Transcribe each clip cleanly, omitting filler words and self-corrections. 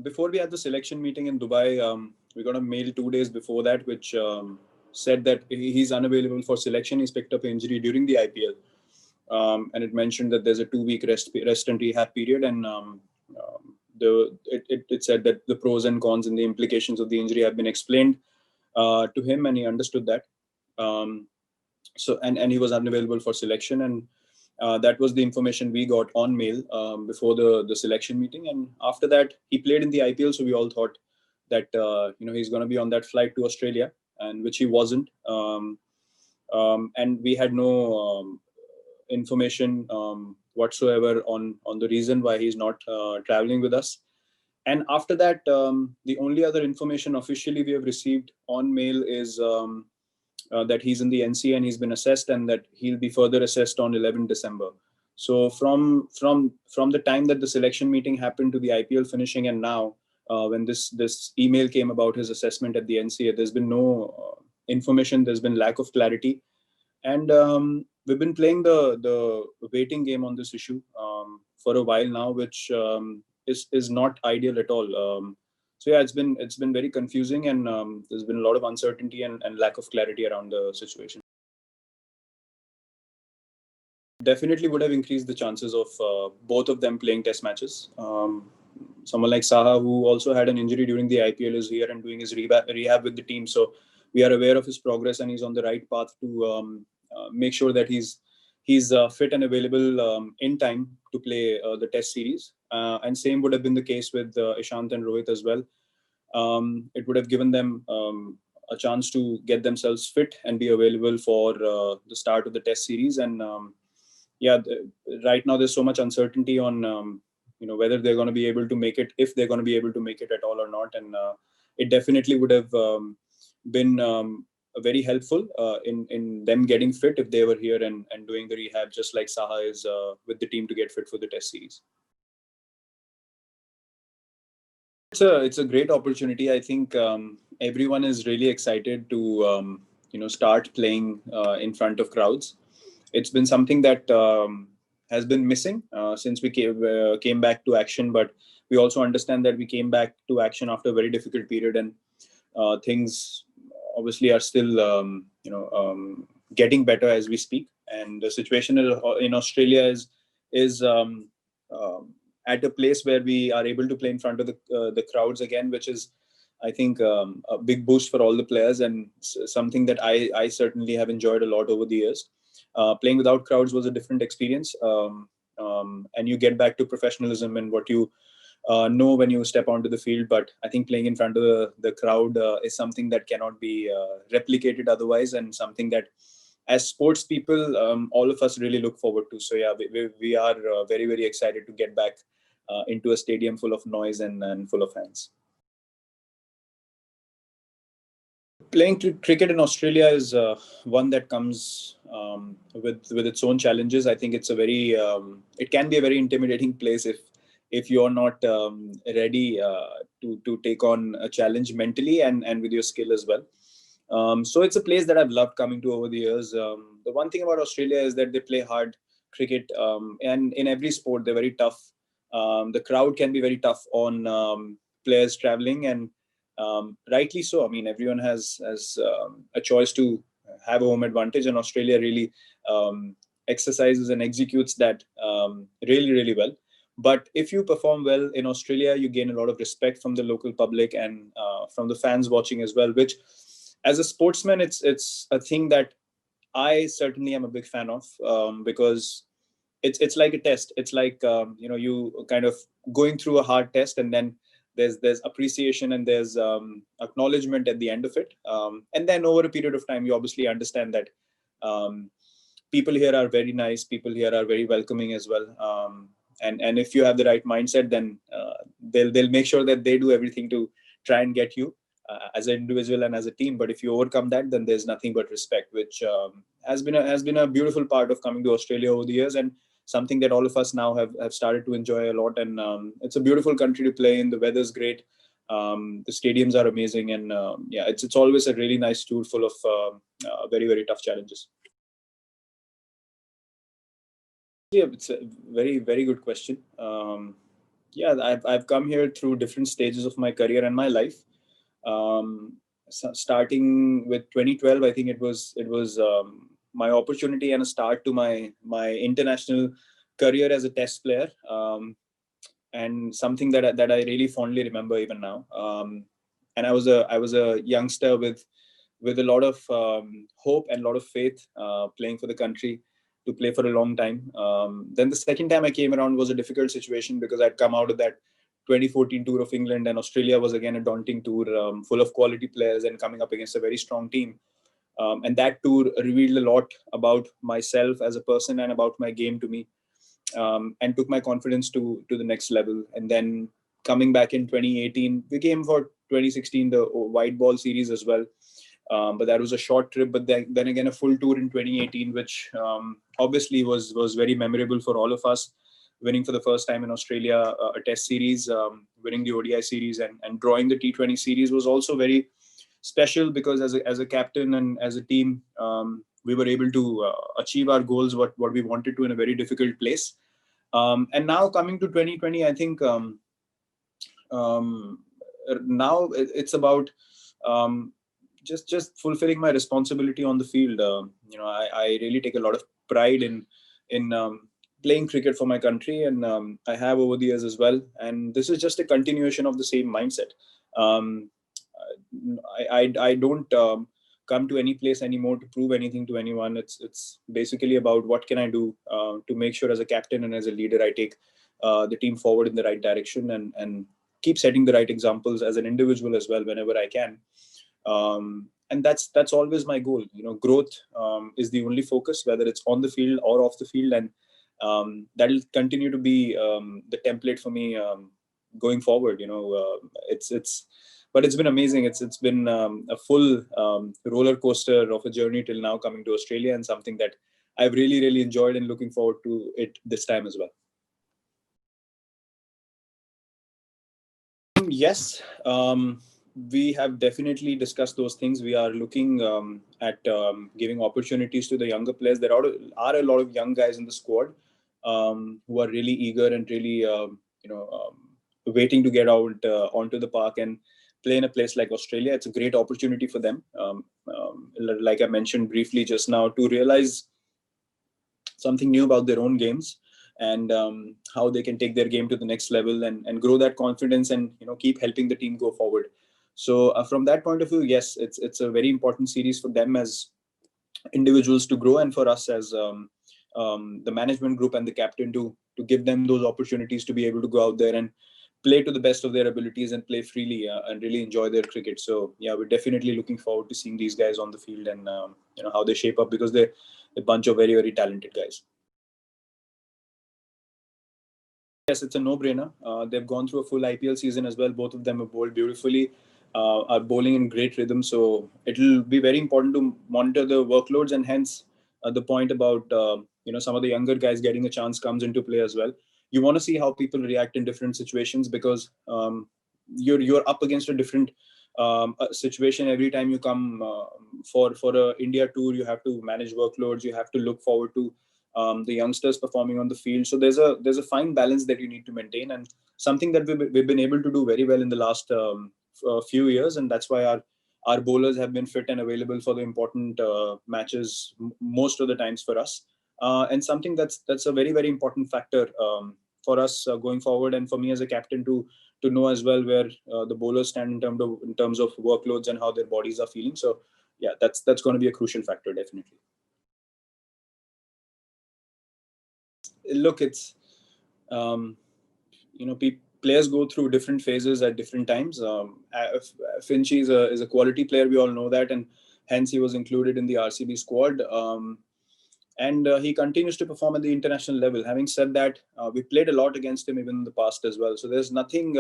before we had the selection meeting in Dubai, we got a mail 2 days before that, which said that he's unavailable for selection. He's picked up injury during the IPL. And it mentioned that there's a 2-week rest and rehab period. And it said that the pros and cons and the implications of the injury have been explained to him, and he understood that. And he was unavailable for selection, and that was the information we got on mail before the selection meeting. And after that, he played in the IPL, so we all thought that he's going to be on that flight to Australia, and which he wasn't. And we had no information whatsoever on the reason why he's not traveling with us. And after that, the only other information officially we have received on mail is that he's in the NC and he's been assessed, and that he'll be further assessed on 11 December. So from the time that the selection meeting happened to the IPL finishing, and now when this email came about his assessment at the NCA, there's been no information. There's been lack of clarity, and we've been playing the waiting game on this issue for a while now, which is not ideal at all. So yeah, it's been very confusing, and there's been a lot of uncertainty and lack of clarity around the situation. Definitely would have increased the chances of both of them playing test matches. Someone like Saha, who also had an injury during the IPL, is here and doing his rehab with the team. So we are aware of his progress, and he's on the right path to make sure that he's fit and available in time to play the test series. And same would have been the case with Ishant and Rohit as well. It would have given them a chance to get themselves fit and be available for the start of the test series. And right now there's so much uncertainty on whether they're going to be able to make it, if they're going to be able to make it at all or not. And it definitely would have been very helpful in them getting fit if they were here and doing the rehab, just like Saha is with the team to get fit for the test series. It's a great opportunity. I think everyone is really excited to start playing in front of crowds. It's been something that has been missing since we came back to action, but we also understand that we came back to action after a very difficult period, and things obviously are still getting better as we speak. And the situation in Australia is at a place where we are able to play in front of the crowds again, which is, I think, a big boost for all the players, and something that I certainly have enjoyed a lot over the years. Playing without crowds was a different experience, and you get back to professionalism and what you know when you step onto the field. But I think playing in front of the crowd is something that cannot be replicated otherwise, and something that, as sports people, all of us really look forward to. So yeah, we are very, very excited to get back into a stadium full of noise and full of fans. Playing cricket in Australia is one that comes with its own challenges. I think it's it can be a very intimidating place if you're not ready to take on a challenge mentally and with your skill as well. So it's a place that I've loved coming to over the years. The one thing about Australia is that they play hard cricket, and in every sport they're very tough. The crowd can be very tough on players traveling, and rightly so. I mean, everyone has a choice to have a home advantage, and Australia really exercises and executes that really, really well. But if you perform well in Australia, you gain a lot of respect from the local public and from the fans watching as well, which, as a sportsman, it's a thing that I certainly am a big fan of, because it's like a test. It's like you kind of going through a hard test, and then there's appreciation and there's acknowledgement at the end of it. And then over a period of time, you obviously understand that people here are very nice. People here are very welcoming as well. And if you have the right mindset, then they'll make sure that they do everything to try and get you as an individual and as a team. But if you overcome that, then there's nothing but respect, which has been a beautiful part of coming to Australia over the years, and something that all of us now have started to enjoy a lot. And it's a beautiful country to play in. The weather's great. The stadiums are amazing, and it's always a really nice tour full of very, very tough challenges. Yeah, it's a very, very good question. Yeah, I've come here through different stages of my career and my life. Starting with 2012, I think it was my opportunity and a start to my international career as a test player, and something that I really fondly remember even now. And I was a youngster with a lot of hope and a lot of faith, playing for the country, to play for a long time. Then the second time I came around was a difficult situation because I'd come out of that 2014 tour of England, and Australia was again a daunting tour, full of quality players and coming up against a very strong team. And that tour revealed a lot about myself as a person and about my game to me, and took my confidence to the next level. And then coming back in 2018, we came for 2016 the white ball series as well. But that was a short trip. But then again, a full tour in 2018, which obviously was very memorable for all of us. Winning for the first time in Australia a Test series, winning the ODI series, and drawing the T20 series was also very special because as a captain and as a team, we were able to achieve our goals, what we wanted to, in a very difficult place. And now coming to 2020, I think um, now it's about um, just fulfilling my responsibility on the field. I really take a lot of pride in playing cricket for my country, and I have over the years as well. And this is just a continuation of the same mindset. Um, I don't come to any place anymore to prove anything to anyone. It's basically about what can I do to make sure, as a captain and as a leader, I take the team forward in the right direction, and keep setting the right examples as an individual as well whenever I can. And that's always my goal. Growth is the only focus, whether it's on the field or off the field, and that'll continue to be the template for me going forward. It's but it's been amazing. It's been a full roller coaster of a journey till now, coming to Australia, and something that I've really enjoyed, and looking forward to it this time as well. Yes, we have definitely discussed those things. We are looking at giving opportunities to the younger players. There are a lot of young guys in the squad who are really eager and really, waiting to get out onto the park and play in a place like Australia. It's a great opportunity for them. Like I mentioned briefly just now, to realize something new about their own games, and how they can take their game to the next level, and grow that confidence, and keep helping the team go forward. So from that point of view, yes, it's a very important series for them as individuals to grow, and for us as the management group and the captain to give them those opportunities to be able to go out there and play to the best of their abilities, and play freely, and really enjoy their cricket. So yeah, we're definitely looking forward to seeing these guys on the field, and how they shape up, because they're a bunch of very talented guys. Yes, it's a no-brainer. They've gone through a full IPL season as well. Both of them have bowled beautifully, are bowling in great rhythm. So it'll be very important to monitor the workloads, and hence the point about some of the younger guys getting a chance comes into play as well. You want to see how people react in different situations, because you're up against a different situation every time you come for a India tour. You have to manage workloads. You have to look forward to the youngsters performing on the field. So there's a fine balance that you need to maintain, and something that we've been able to do very well in the last few years, and that's why our bowlers have been fit and available for the important matches most of the times for us, and something that's a very important factor for us going forward, and for me as a captain to know as well where the bowlers stand in terms of workloads and how their bodies are feeling. So yeah, that's going to be a crucial factor, definitely. Look, it's um, players go through different phases at different times. Finchie is a quality player, we all know that, and hence he was included in the RCB squad. And he continues to perform at the international level. Having said that, we played a lot against him even in the past as well. So there's nothing.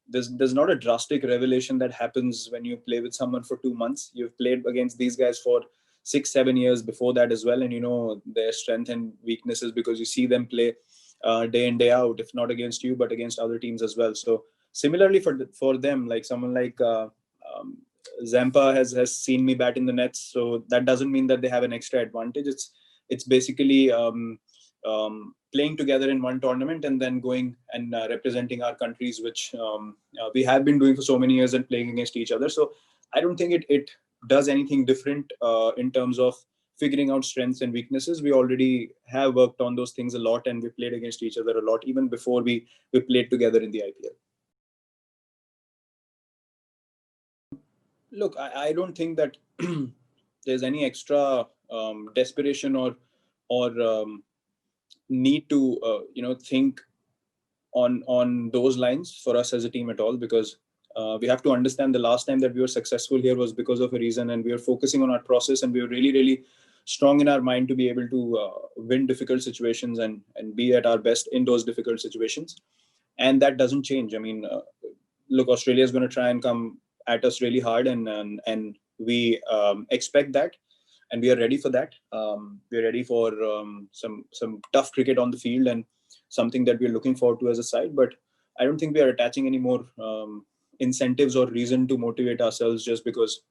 There's not a drastic revelation that happens when you play with someone for 2 months. You've played against these guys for 6-7 years before that as well, and you know their strength and weaknesses, because you see them play day in day out, if not against you but against other teams as well. So similarly for them, like someone like um, Zampa has seen me bat in the nets, so that doesn't mean that they have an extra advantage. It's basically playing together in one tournament and then going and representing our countries, which we have been doing for so many years and playing against each other. So I don't think it does anything different in terms of figuring out strengths and weaknesses. We already have worked on those things a lot, and we played against each other a lot even before we played together in the IPL. Look, I don't think that there's any extra desperation or need to think on those lines for us as a team at all, because we have to understand the last time that we were successful here was because of a reason, and we are focusing on our process, and we are really strong in our mind to be able to win difficult situations and be at our best in those difficult situations. And that doesn't change. I mean, look, Australia is going to try and come at us really hard, and we expect that, and we are ready for that. We are ready for some tough cricket on the field, and something that we are looking forward to as a side. But I don't think we are attaching any more incentives or reason to motivate ourselves just because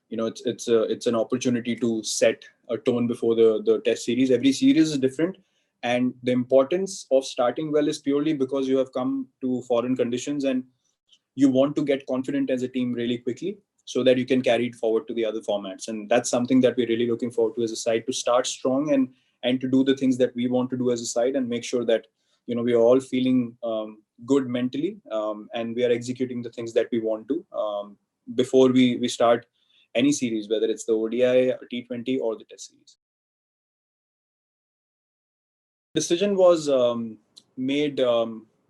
it's an opportunity to set a tone before the test series. Every series is different, and the importance of starting well is purely because you have come to foreign conditions and you want to get confident as a team really quickly so that you can carry it forward to the other formats. And that's something that we're really looking forward to as a side, to start strong and to do the things that we want to do as a side, and make sure that we are all feeling good mentally, and we are executing the things that we want to before we start any series, whether it's the ODI, T20, or the Test series. Decision was made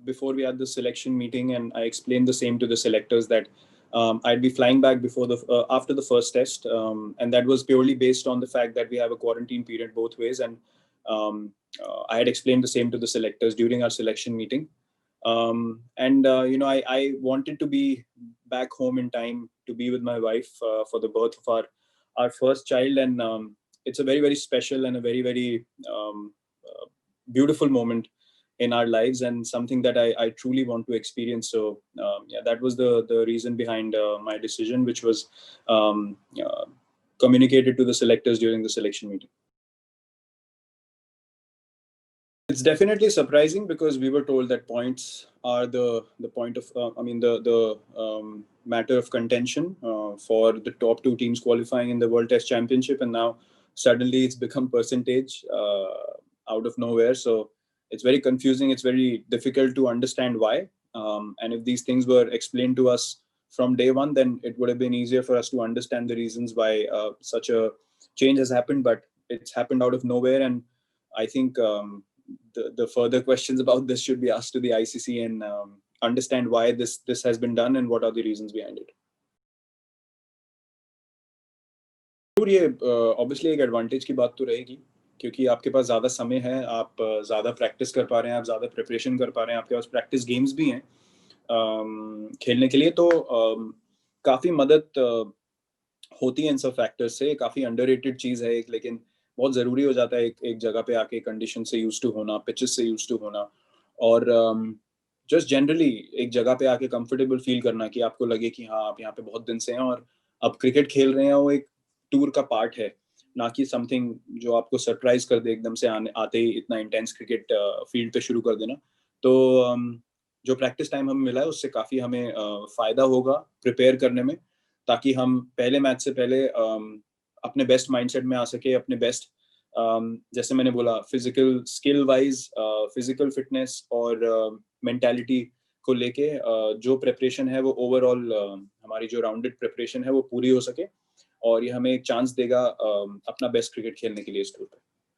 before we had the selection meeting, and I explained the same to the selectors that I'd be flying back after the first test, and that was purely based on the fact that we have a quarantine period both ways. And I had explained the same to the selectors during our selection meeting. I wanted to be back home in time to be with my wife for the birth of our first child, and it's a very special and a very beautiful moment in our lives, and something that I truly want to experience. So that was the reason behind my decision, which was communicated to the selectors during the selection meeting. It's definitely surprising because we were told that points are the point of the matter of contention for the top two teams qualifying in the World Test Championship, and now suddenly it's become percentage out of nowhere. So it's very confusing. It's very difficult to understand why. And if these things were explained to us from day one, then it would have been easier for us to understand the reasons why such a change has happened. But it's happened out of nowhere, and I think the further questions about this should be asked to the ICC and understand why this has been done and what are the reasons behind it. ये obviously एक advantage की बात तो रहेगी, क्योंकि आपके पास ज़्यादा समय है, आप ज़्यादा प्रैक्टिस कर पा रहे हैं, आप ज़्यादा प्रिपरेशन कर पा रहे हैं, आपके पास प्रैक्टिस गेम्स भी हैं खेलने के लिए, तो काफ़ी मदद होती है इन सब फैक्टर्स से. काफ़ी अंडररेटेड चीज़ है एक, लेकिन बहुत ज़रूरी हो जाता है एक जगह पे आके कंडीशन से यूज टू होना, पिचेस से यूज टू होना, और जस्ट जनरली एक जगह पे आके कंफर्टेबल फील करना कि आपको लगे कि हाँ आप यहाँ पे बहुत दिन से हैं और अब क्रिकेट खेल रहे हैं, वो एक टूर का पार्ट है, ना कि समथिंग जो आपको सरप्राइज कर दे एकदम से आते ही इतना इंटेंस क्रिकेट फील्ड पे शुरू कर देना. तो जो प्रैक्टिस टाइम हमें मिला है उससे काफ़ी हमें फ़ायदा होगा प्रिपेयर करने में, ताकि हम पहले मैच से पहले अपने बेस्ट माइंडसेट में आ सके, अपने बेस्ट जैसे मैंने बोला physical skill wise, physical fitness और मेंटालिटी को लेके जो प्रिपरेशन है वो ओवरऑल हमारी जो राउंडेड प्रिपरेशन है वो पूरी हो सके, और ये हमें एक चांस देगा अपना बेस्ट क्रिकेट खेलने के लिए इस टूर पे.